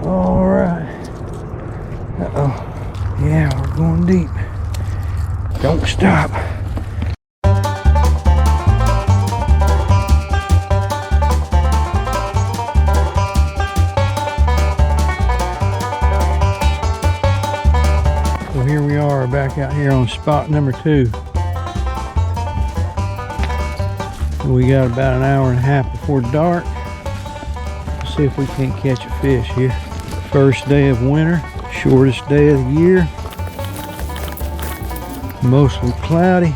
All right. Uh-oh. Yeah, we're going deep. Don't stop. So here we are back out here on spot number 2. We got about an hour and a half before dark. Let's see if we can't catch a fish here. First day of winter, shortest day of the year. Mostly cloudy.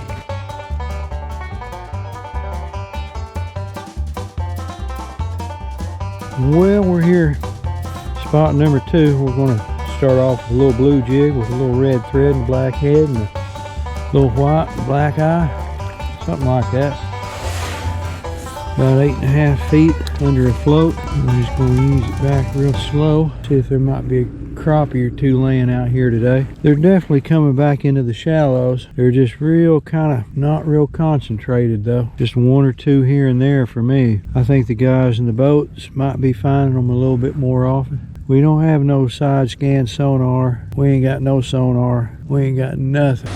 Well, we're here, spot number 2. We're going to start off with a little blue jig with a little red thread and black head and a little white and black eye, something like that. About 8.5 feet under a float. We're just going to use it back real slow. See if there might be a crappie or 2 laying out here today. They're definitely coming back into the shallows. They're just real kind of not real concentrated though. Just 1 or 2 here and there for me. I think the guys in the boats might be finding them a little bit more often. We don't have no side scan sonar. We ain't got no sonar. We ain't got nothing.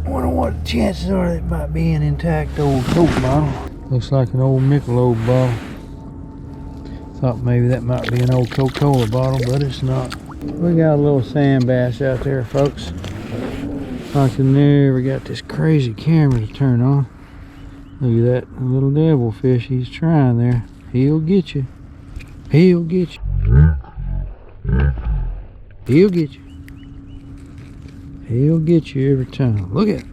I wonder what the chances are that it might be an intact old Coke bottle. Looks like an old Michelob bottle. Thought maybe that might be an old Coca-Cola bottle, but it's not. We got a little sand bass out there, folks. I can never got this crazy camera to turn on. Look at that little devil fish he's trying there. He'll get you. He'll get you. He'll get you. He'll get you every time. Look at it.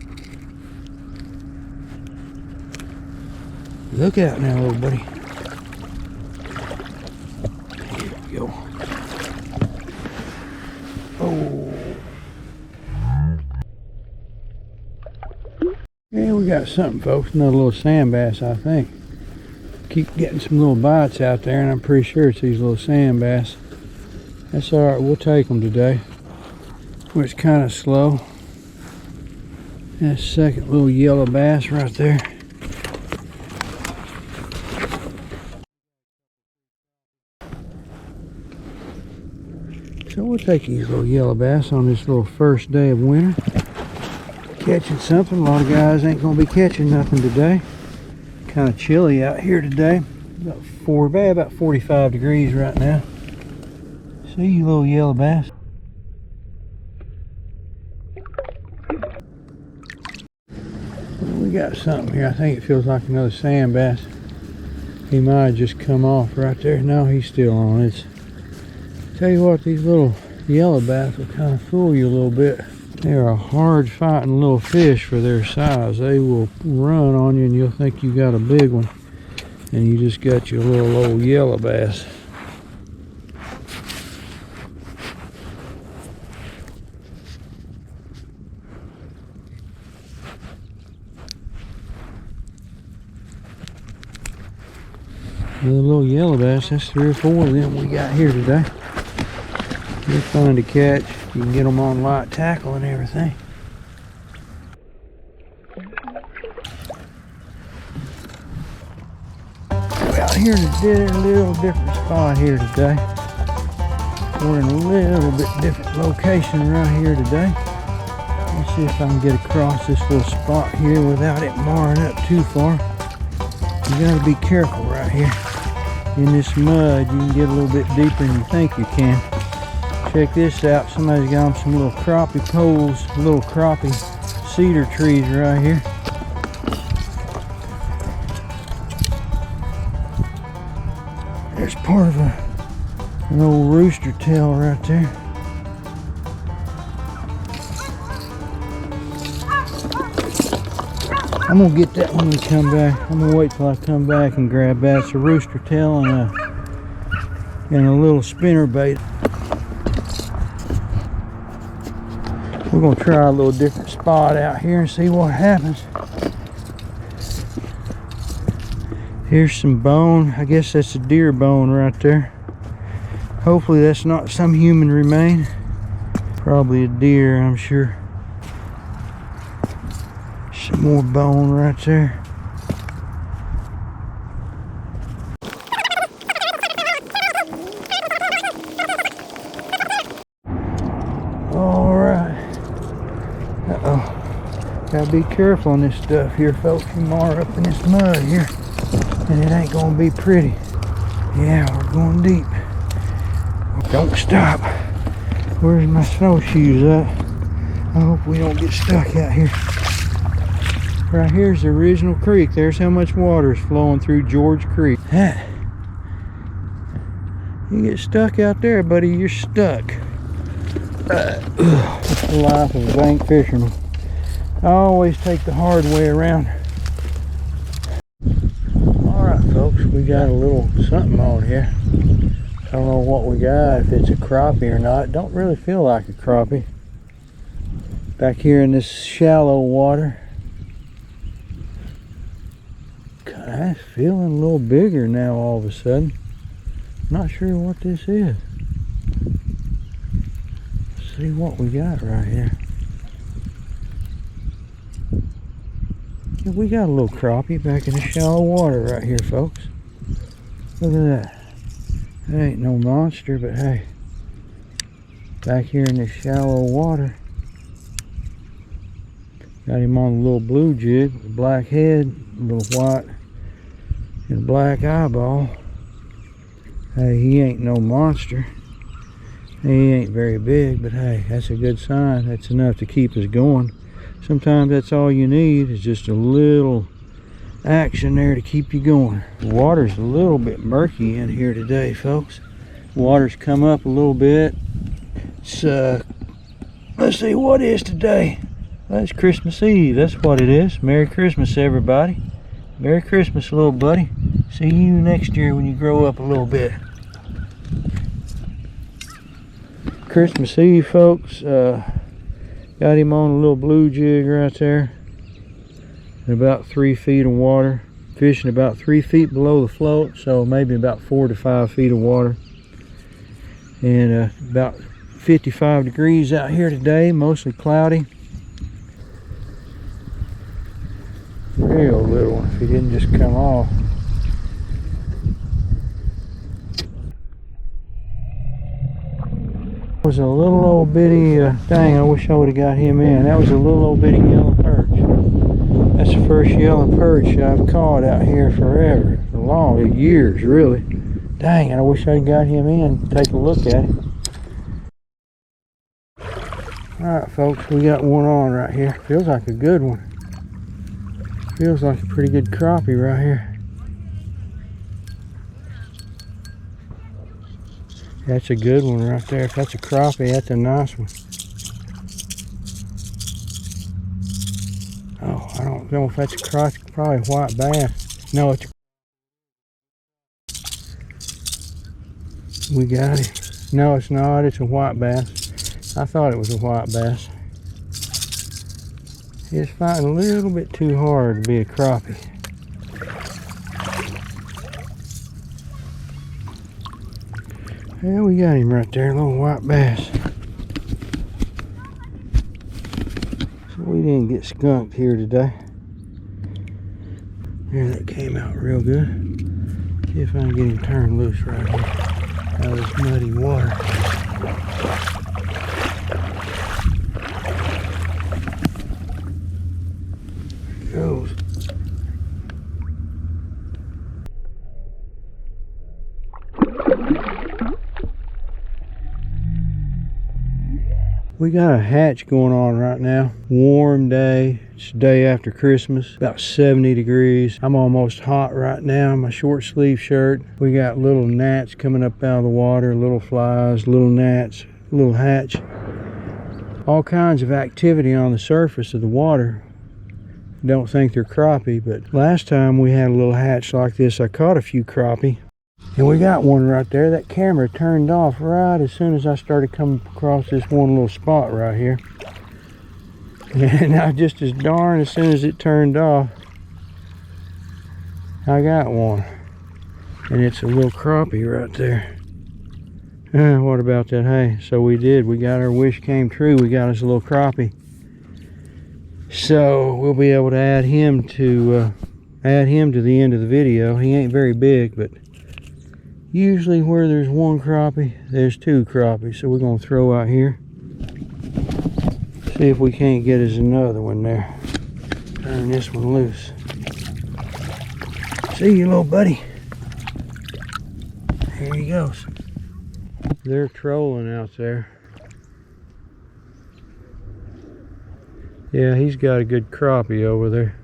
Look out now, little buddy. Here we go. Oh. Yeah, we got something, folks. Another little sand bass, I think. Keep getting some little bites out there, and I'm pretty sure it's these little sand bass. That's all right. We'll take them today. It's kind of slow. That second little yellow bass right there. So we'll take these little yellow bass on this little first day of winter. Catching something. A lot of guys ain't gonna be catching nothing today. Kind of chilly out here today. About 45 degrees right now. See you little yellow bass. We got something here. I think it feels like another sand bass. He might have just come off right there. No, he's still on. It's, tell you what, these little yellow bass will kind of fool you a little bit. They're a hard fighting little fish for their size. They will run on you and you'll think you got a big one, and you just got your little old yellow bass. The little yellow bass, that's 3 or 4 of them we got here today. They're fun to catch. You can get them on light tackle and everything. We're out here in a little different spot here today. We're in a little bit different location right here today. Let's see if I can get across this little spot here without it marring up too far. You gotta be careful right here. In this mud, you can get a little bit deeper than you think you can. Check this out. Somebody's got some little crappie poles, little crappie cedar trees right here. There's part of an old rooster tail right there. I'm gonna get that when we come back. I'm gonna wait till I come back and grab that. It's a rooster tail and a little spinner bait. We're gonna try a little different spot out here and see what happens. Here's some bone. I guess that's a deer bone right there. Hopefully that's not some human remain. Probably a deer, I'm sure. Some more bone right there. Gotta be careful on this stuff here, folks. You are up in this mud here, and it ain't gonna be pretty. Yeah, we're going deep. Don't stop. Where's my snowshoes at? I hope we don't get stuck out here. Right here's the original creek. There's how much water is flowing through George Creek. You get stuck out there, buddy, you're stuck. It's the life of a bank fisherman. I always take the hard way around. Alright folks, we got a little something on here. I don't know what we got, if it's a crappie or not. Don't really feel like a crappie. Back here in this shallow water. God, it's feeling a little bigger now all of a sudden. Not sure what this is. Let's see what we got right here. Yeah, we got a little crappie back in the shallow water right here, folks. Look at that. That ain't no monster, but hey, back here in this shallow water. Got him on a little blue jig with a black head, a little white, and a black eyeball. Hey, he ain't no monster. He ain't very big, but hey, that's a good sign. That's enough to keep us going. Sometimes that's all you need, is just a little action there to keep you going. The water's a little bit murky in here today, folks. Water's come up a little bit. It's let's see, what is today? Well, it's Christmas Eve. That's what it is. Merry Christmas, everybody. Merry Christmas, little buddy. See you next year when you grow up a little bit. Christmas Eve, folks. Got him on a little blue jig right there. In about 3 feet of water. Fishing about 3 feet below the float, so maybe about 4 to 5 feet of water. And about 55 degrees out here today, mostly cloudy. Real little one, if he didn't just come off. Was a little old bitty, dang, I wish I would have got him in. That was a little old bitty yellow perch. That's the first yellow perch I've caught out here forever. For long, years really. Dang, I wish I'd got him in. Take a look at him. Alright folks, we got one on right here. Feels like a good one. Feels like a pretty good crappie right here. That's a good one right there. If that's a crappie, that's a nice one. Oh, I don't know if that's a crappie. Probably a white bass. No, it's a... We got it. No, it's not. It's a white bass. I thought it was a white bass. It's fighting a little bit too hard to be a crappie. Yeah, we got him right there, a little white bass. So we didn't get skunked here today. There, that came out real good. See if I can get him turned loose right here out of this muddy water. Goes. We got a hatch going on right now. Warm day. It's the day after Christmas. About 70 degrees. I'm almost hot right now in my short sleeve shirt. We got little gnats coming up out of the water, little flies, little gnats, little hatch. All kinds of activity on the surface of the water. Don't think they're crappie, but last time we had a little hatch like this, I caught a few crappie. And we got one right there. That camera turned off right as soon as I started coming across this one little spot right here. And I just as darn as soon as it turned off, I got one. And it's a little crappie right there. What about that? Hey, so we did. We got our wish came true. We got us a little crappie. So we'll be able to add him to the end of the video. He ain't very big, but usually where there's one crappie, there's two crappies. So we're going to throw out here. See if we can't get us another one there. Turn this one loose. See you, little buddy. Here he goes. They're trolling out there. Yeah, he's got a good crappie over there.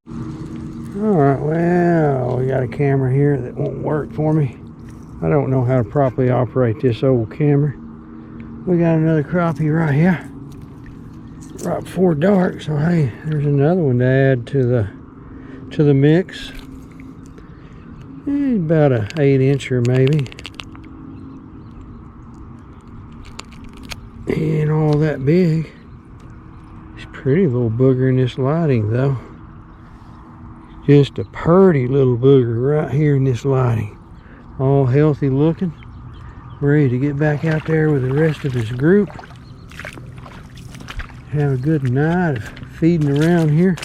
Alright, well, we got a camera here that won't work for me. I don't know how to properly operate this old camera. We got another crappie right here. Right before dark, so hey, there's another one to add to the mix. About a 8-incher maybe. Ain't all that big. It's a pretty little booger in this lighting though. Just a purty little booger right here in this lighting. All healthy looking. Ready to get back out there with the rest of his group. Have a good night of feeding around here.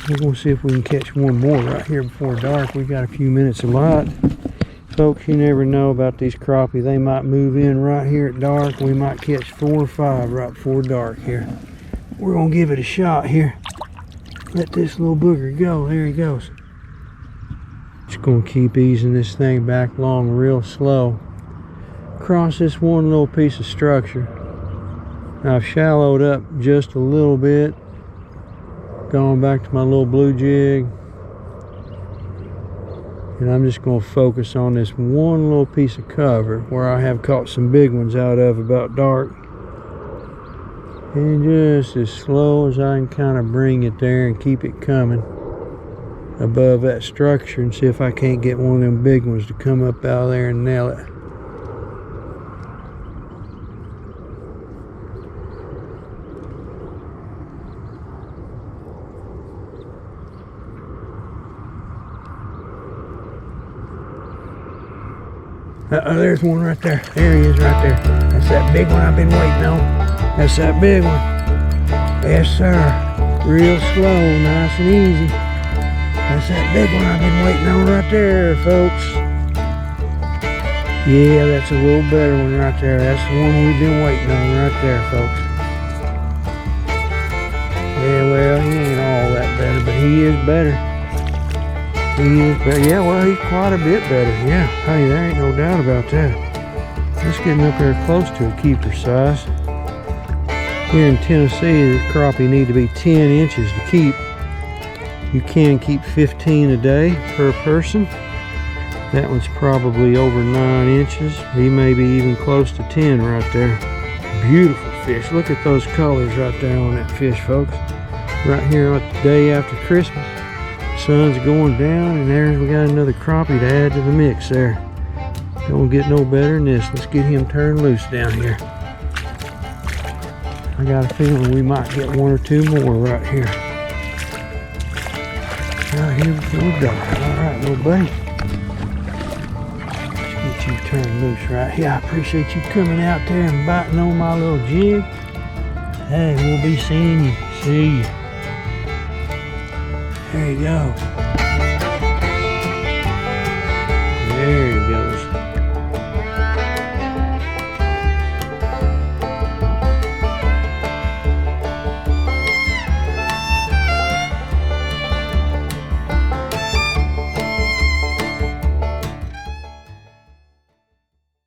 We're going to see if we can catch one more right here before dark. We got a few minutes of light. Folks, you never know about these crappie. They might move in right here at dark. We might catch 4 or 5 right before dark here. We're going to give it a shot here. Let this little booger go. There he goes. Just going to keep easing this thing back along real slow. Across this one little piece of structure. I've shallowed up just a little bit. Going back to my little blue jig. And I'm just going to focus on this one little piece of cover where I have caught some big ones out of about dark. And just as slow as I can kind of bring it there and keep it coming above that structure and see if I can't get one of them big ones to come up out of there and nail it. There's one right there. There he is right there. That's that big one I've been waiting on. That's that big one. Yes, sir. Real slow, nice and easy. That's that big one I've been waiting on right there, folks. Yeah, that's a little better one right there. That's the one we've been waiting on right there, folks. Yeah, well, he ain't all that better, but he is better. He is better. Yeah, well, he's quite a bit better. Yeah, hey, there ain't no doubt about that. Just getting up there close to a keeper size. Here in Tennessee, the crappie need to be 10 inches to keep. You can keep 15 a day per person. That one's probably over 9 inches. He may be even close to 10 right there. Beautiful fish. Look at those colors right there on that fish, folks. Right here on the day after Christmas. Sun's going down, and there's we got another crappie to add to the mix there. Don't get no better than this. Let's get him turned loose down here. I got a feeling we might get 1 or 2 more right here. Right here before dark. Alright, little buddy. Let's get you turned loose right here. I appreciate you coming out there and biting on my little jig. Hey, we'll be seeing you. See you. There you go.